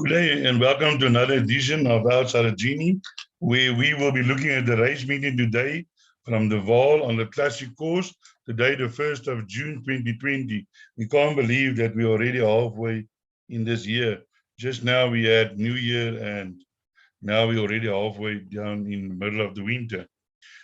Good day and welcome to another edition of Outsider Genie, where we will be looking at the race meeting today from the Vaal on the Classic course, today the 1st of June 2020. We can't believe that we're already halfway in this year. Just now we had New Year and now we're already halfway down in the middle of the winter.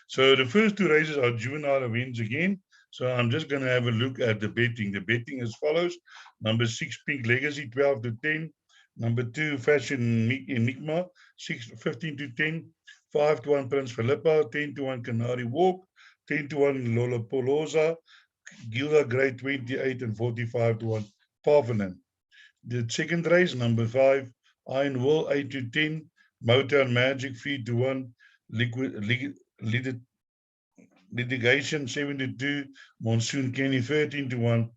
So the first two races are juvenile events again. So I'm just going to have a look at the betting. The betting as follows. Number 6, Pink Legacy, 12 to 10. Number 2, Fashion Enigma, 15 to 10. 5 to 1, Prince Philippa, 10 to 1, Canary Walk, 10 to 1, Lollapalooza, Gilda Grey, 28 and 45 to 1, Parvenin. The second race, number 5, Iron Will, 8 to 10. Motown Magic, 3 to 1. Litigation 72, Monsoon Kenny 13 to 1,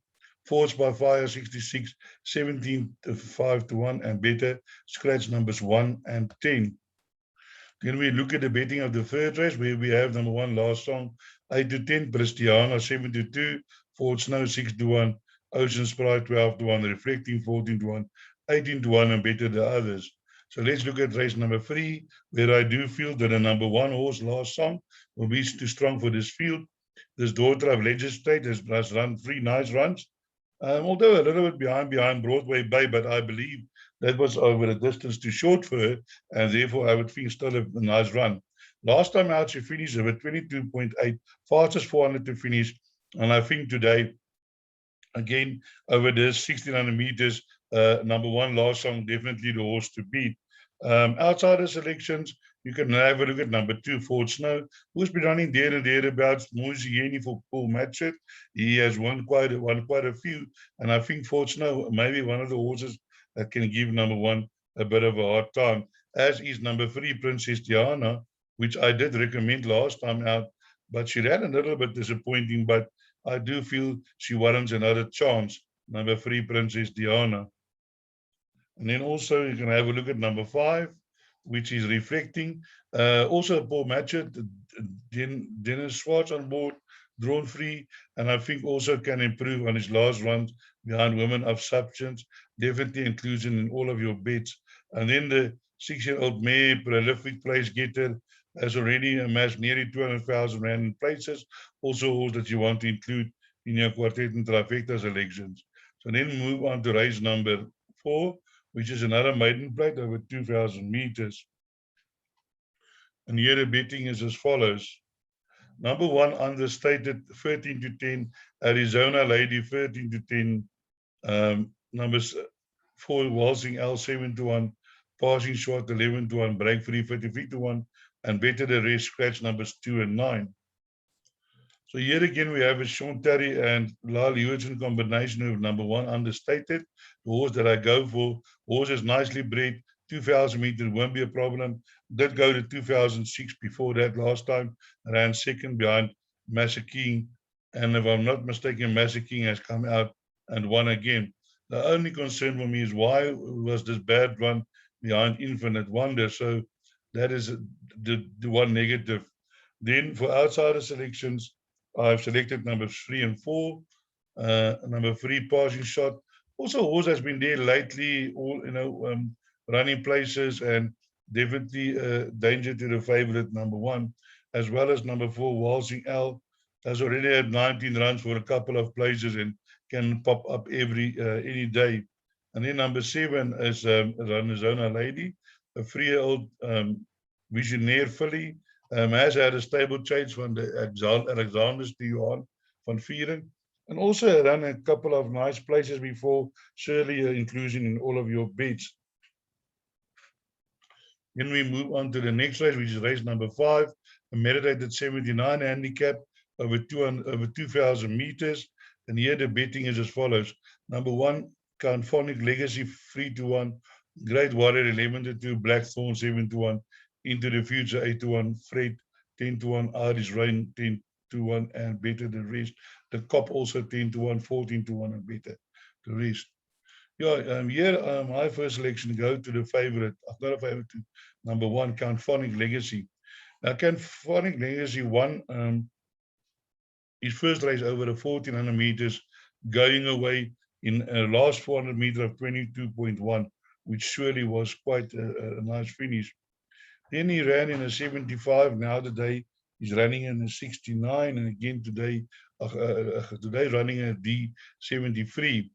Force by Fire 66, 17 to 5 to 1, and better scratch numbers 1 and 10. Then we look at the betting of the third race, where we have number 1, Last Song, 8 to 10, Cristiana 7 to 2, Fort Snow 6 to 1, Ocean Sprite 12 to 1, Reflecting 14 to 1, 18 to 1, and better the others. So let's look at race number 3, where I do feel that the number 1 horse, Last Song, will be too strong for this field. This daughter of Legislate has run 3 nice runs, although a little bit behind Broadway Bay, but I believe that was over a distance too short for her, and therefore I would think still a nice run. Last time out, she finished over 22.8, fastest 400 to finish, and I think today, again, over this 1600 meters, number 1, Last Song, definitely the horse to beat. Outside the selections, you can have a look at number 2, Fort Snow, who's been running there and thereabouts. GENIE for Paul Matchett. He has won quite a few, and I think Fort Snow may be one of the horses that can give number 1 a bit of a hard time, as is number 3, Princess Diana, which I did recommend last time out, but she ran a little bit disappointing, but I do feel she warrants another chance, number 3, Princess Diana. And then also you can have a look at number 5, which is Reflecting. Also Paul Matchett, Dennis Schwartz on board, drawn free, and I think also can improve on his last runs behind Women of Substance. Definitely inclusion in all of your bets. And then the 6-year-old mare, Prolific Place Getter, has already amassed nearly 200,000 rand in places. Also all that you want to include in your quartet and trifecta selections. So then move on to race number 4, which is another maiden plate over 2,000 meters. And here the betting is as follows. Number 1, Understated, 13 to 10. Arizona Lady, 13 to 10. Number 4, Waltzing L, 7 to 1. Passing Short, 11 to 1. Break Free, 33 to 1. And better the rest, scratch numbers 2 and 9. So here again, we have a Sean Terry and Lyle Hewitson combination of number 1, Understated. The horse that I go for. Horse is nicely bred. 2,000 meters won't be a problem. Did go to 2006 before that last time. Ran second behind Massa King. And if I'm not mistaken, Massa King has come out and won again. The only concern for me is why was this bad run behind Infinite Wonder? So that is the one negative. Then for outsider selections, I've selected numbers 3 and 4. Number 3, Passing Shot. Also, horse has been there lately, all running places, and definitely danger to the favorite number 1, as well as number 4, Waltzing L. Has already had 19 runs for a couple of places and can pop up any day. And then number 7 is Arizona Lady, a 3-year-old Visionaire filly. Has had a stable change from the Alexanders to Johan van Vieren. And also run a couple of nice places before, surely inclusion in all of your bets. Then we move on to the next race, which is race number 5, a meditated 79 handicap over 2,000 meters. And here the betting is as follows. Number 1, Canphonic Legacy, 3 to 1. Great Warrior, 11 to 2. Blackthorn, 7 to 1. Into the Future, 8 to 1. Fred, 10 to 1. Irish Rain, 10 to 1. And better the rest. The Cop also 10 to 1. 14 to 1 and better the rest. Yeah, here my first selection go to the favorite. I've got a favorite to number 1, Canphonic Legacy. Now, Canphonic Legacy won his first race over the 1,400 meters, going away in last 400 meters of 22.1. which surely was quite a nice finish. Then he ran in a 75. Now today he's running in a 69, and again today running a D73.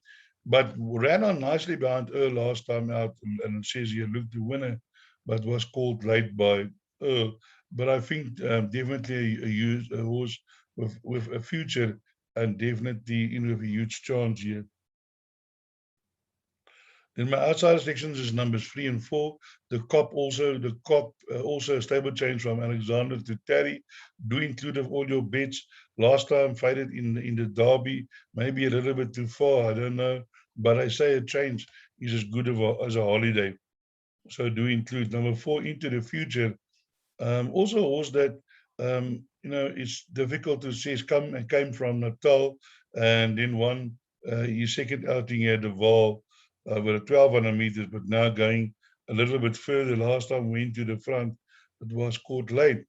But ran on nicely behind Earl last time out, and it says here looked the winner, but was called late by Earl. But I think definitely a horse with a future and definitely with a huge chance here. Then my outsider selections is numbers 3 and 4. The cop also a stable change from Alexander to Terry. Do include of all your bets. Last time faded in the derby, maybe a little bit too far. I don't know, but I say a change is as good as a holiday. So do include number 4 into the future. Also, a horse that it's difficult to say. Came from Natal and then won his second outing at the Vaal with a 1200 meters, but now going a little bit further. Last time went to the front, it was caught late.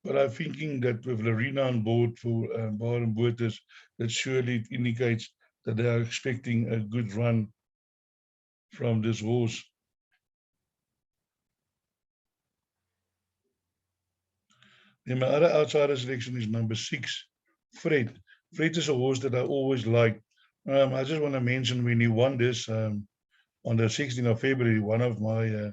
But I'm thinking that with Lorena on board for Baron Boters, that surely it indicates that they are expecting a good run from this horse. Then my other outsider selection is number 6, Fred. Fred is a horse that I always like. I just want to mention when he won this on the 16th of February, one of my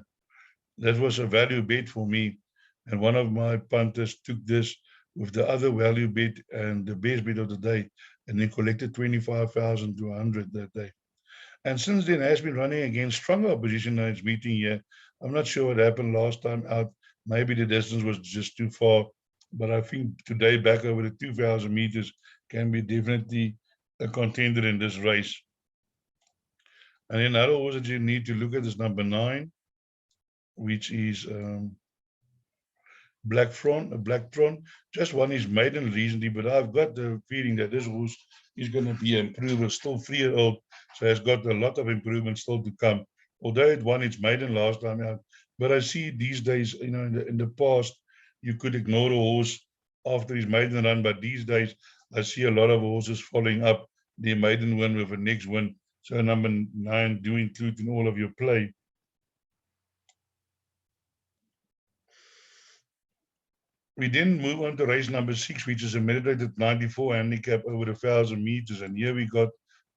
that was a value bet for me, and one of my punters took this with the other value bet and the best bet of the day, and he collected 25,000 to 100 that day. And since then, has been running against stronger opposition in its meeting here. I'm not sure what happened last time out. Maybe the distance was just too far. But I think today, back over the 2,000 meters, can be definitely a contender in this race. And then other horse that you need to look at is number 9, which is Blacktron. Just won his maiden recently, but I've got the feeling that this horse is going to be an improver, still 3-year-old, so has got a lot of improvement still to come. Although it won its maiden last time out, but I see these days, in the past, you could ignore a horse after his maiden run, but these days I see a lot of horses following up their maiden win with a next win. So number 9, do include in all of your play. We then move on to race number 6, which is a meditated 94 handicap over 1,000 meters. And here we got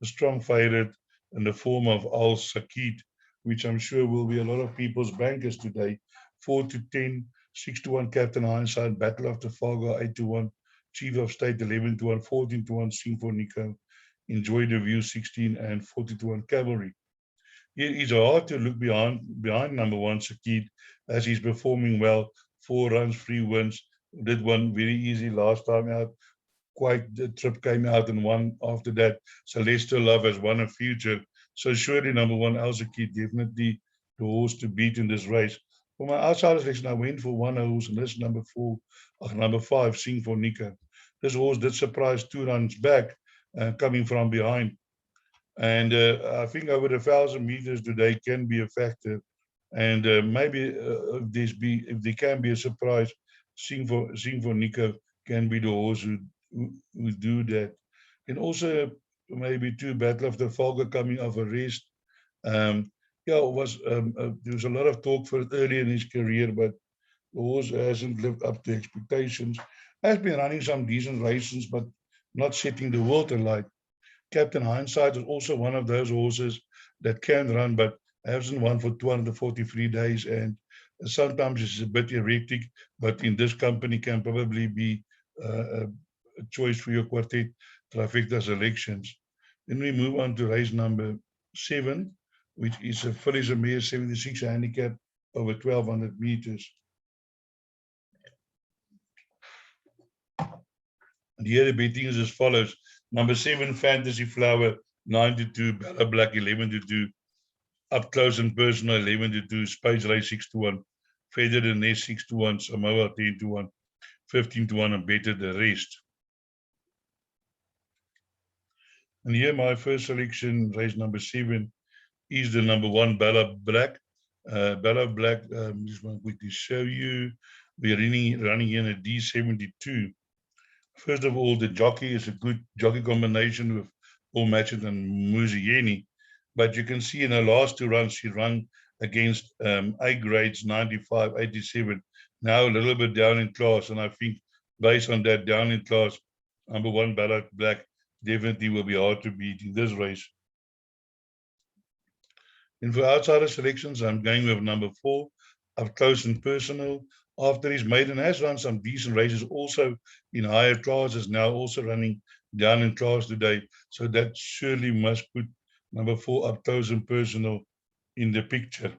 a strong favorite in the form of Al Sakit, which I'm sure will be a lot of people's bankers today. 4-10, 6-1 Captain Hindsight, Battle of Trafalgar 8-1, Chief of State 11-1, 14-1 Sing for Nico, Enjoy the View 16, and 40-1 Cavalry. It's hard to look behind number 1 Sakit as he's performing well. 4 runs, 3 wins. Did one very easy last time out. Quite the trip came out and won after that. Celestial Love has won a future. So surely number 1 Sakit definitely the horse to beat in this race. For my outsider selection, I went for one horse, and this number 5, Sing for Nika. This horse did surprise 2 runs back, coming from behind. And I think over 1,000 meters today can be a factor. And maybe if there can be a surprise, Sing for Nico can be the horse who do that. And also maybe 2 Battle of the Trafalgar coming off a rest. There was a lot of talk for it early in his career, but the horse hasn't lived up to expectations. Has been running some decent races, but not setting the world alight. Captain Hindsight is also one of those horses that can run, but hasn't won for 243 days, and sometimes it's a bit erratic, but in this company can probably be a choice for your quartet trifecta selections. Then we move on to race number 7, which is a Phillies Mare 76 handicap over 1,200 meters. And here the betting is as follows. Number 7, Fantasy Flower, 9-2, Bella Black, 11-2, Up Close and Personal, 11-2, Space Race, 6-1, Feather the Nest, 6-1, Samoa, 10-1, 15-1, and Better the Rest. And here my first selection, race number 7, is the number 1, Bella Black. Bella Black, just want to quickly show you. We're running in a D72. First of all, the jockey is a good jockey combination with Paul Matchett and Muzieni. But you can see in her last 2 runs, she ran against A grades, 95, 87. Now a little bit down in class, and I think based on that down in class, number 1 Ballot Black definitely will be hard to beat in this race. And for outsider selections, I'm going with number 4, Up Close and Personal. After his maiden has run some decent races also in higher classes, now also running down in class today. So that surely must put number 4, Up Close and Personal, in the picture.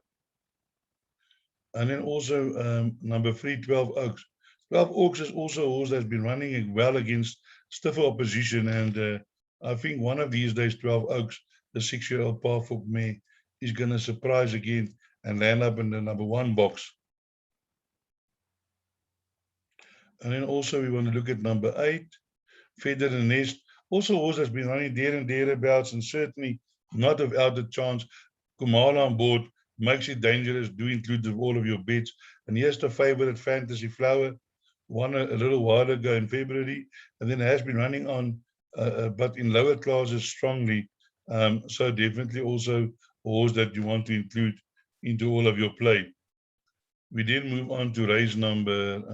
And then also number 3, 12 Oaks. 12 Oaks is also a horse that's been running well against stiffer opposition. And I think one of these days, 12 Oaks, the 6-year-old Parfolk mare, is going to surprise again and land up in the number 1 box. And then also we want to look at number 8, Feather and Nest. Also a horse that's been running there and thereabouts, and certainly not without a chance. Kumala on board makes it dangerous. Do include all of your bets. And here's the favorite, Fantasy Flower, won a little while ago in February, and then has been running on, but in lower classes strongly. So definitely also a horse that you want to include into all of your play. We then move on to race number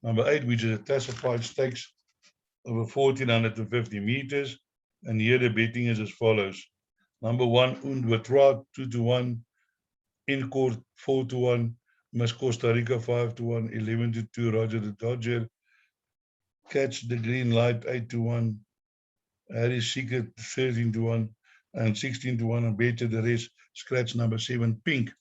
8, which is a classified stakes over 1,450 meters. And here the betting is as follows. Number 1, Undwatwa, 2-1. Incourt, 4-1. Miss Costa Rica, 5-1. 11-2, Roger the Dodger. Catch the Green Light, 8-1. Harry's Secret, 13-1. And 16-1. And better the rest. Scratch number 7, Pink.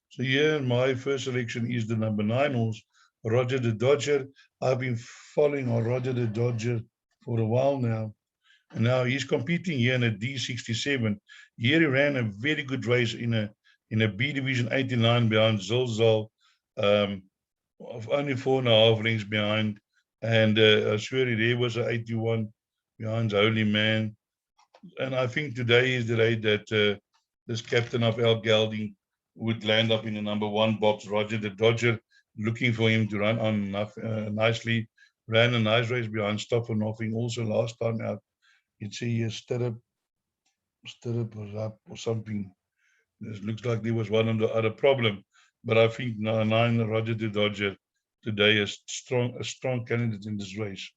So here my first selection is the number 9 horse, Roger the Dodger. I've been following on Roger the Dodger for a while now. And now he's competing here in a D67. Here he ran a very good race in a B division 89 behind Zilzal, of only 4.5 lengths behind. And I swear there was an 81 behind Holy Man. And I think today is the day that this captain of El Gelding would land up in the number 1 box, Roger the Dodger, looking for him to run on nicely. Ran a nice race behind Stop for Nothing also last time out. You'd see a stirrup was up or something. It looks like there was one on the other problem. But I think 9 Roger the Dodger today is a strong candidate in this race.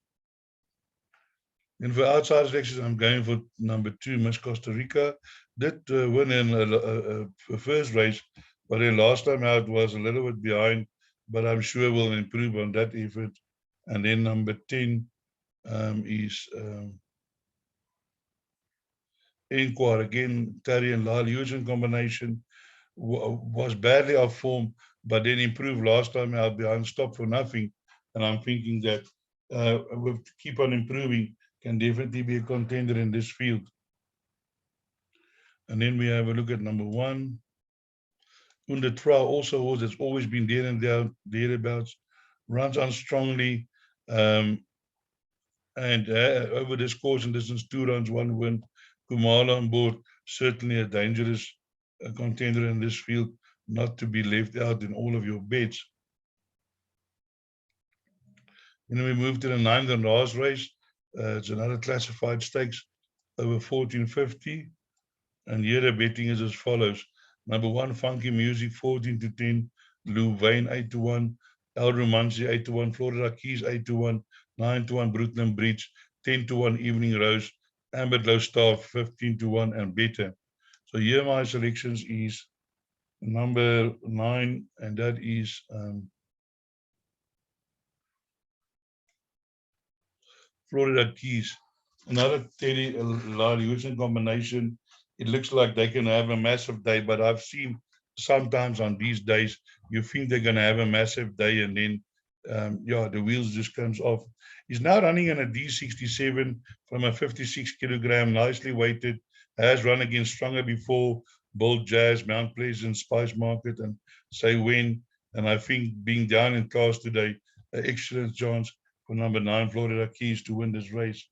And for outside selections, I'm going for number 2, Miss Costa Rica. Did win in a first race, but then last time out was a little bit behind, but I'm sure we'll improve on that effort. And then number 10 is Inquire. Again, Terry and Lyle Houston combination was badly off form, but then improved last time out behind Stop for Nothing. And I'm thinking that we'll keep on improving, can definitely be a contender in this field. And then we have a look at number 1. Under trial also has always been there and thereabouts, runs on strongly, and over this course and distance, 2 runs, 1 win. Kumala on board, certainly a dangerous contender in this field, not to be left out in all of your bets. And then we move to the 9th and last race. It's another classified stakes over 1,450. And here the betting is as follows. Number 1, Funky Music, 14-10. Louvain, 8-1. El Romancy, 8-1. Florida Keys, 8-1. 9-1. Brooklyn Bridge, 10-1. Evening Rose. Amberlow Star, 15-1. And better. So here my selections is number 9, and that is Florida Keys. Another Teddy Lyle combination. It looks like they can have a massive day, but I've seen sometimes on these days, you think they're going to have a massive day, and then, the wheels just comes off. He's now running in a D67 from a 56 kilogram, nicely weighted, has run against stronger before, Bold Jazz, Mount Pleasant, Spice Market, and Say When. And I think being down in class today, an excellent chance for number 9, Florida Keys, to win this race.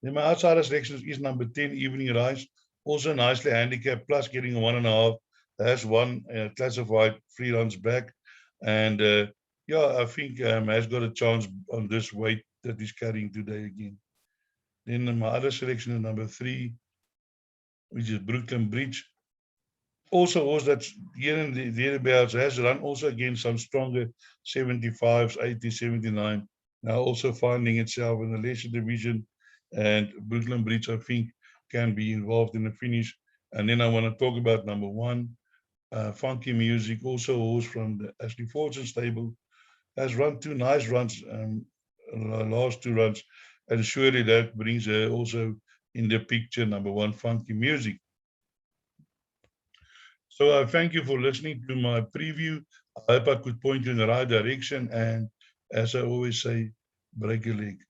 Then my outsider selections is number 10, Evening Rise, also nicely handicapped, plus getting a 1.5. Has won classified 3 runs back. And I think has got a chance on this weight that he's carrying today again. Then my other selection is number 3, which is Brooklyn Bridge. Also horse that's here and thereabouts has run also against some stronger 75s, 80s, 79. Now also finding itself in the lesser division, and Brooklyn Bridge, I think, can be involved in the finish. And then I want to talk about number 1, Funky Music, also a horse from the Ashley Fortune stable, has run 2 nice runs, last 2 runs, and surely that brings her also in the picture, number 1, Funky Music. So I thank you for listening to my preview. I hope I could point you in the right direction, and as I always say, break a leg.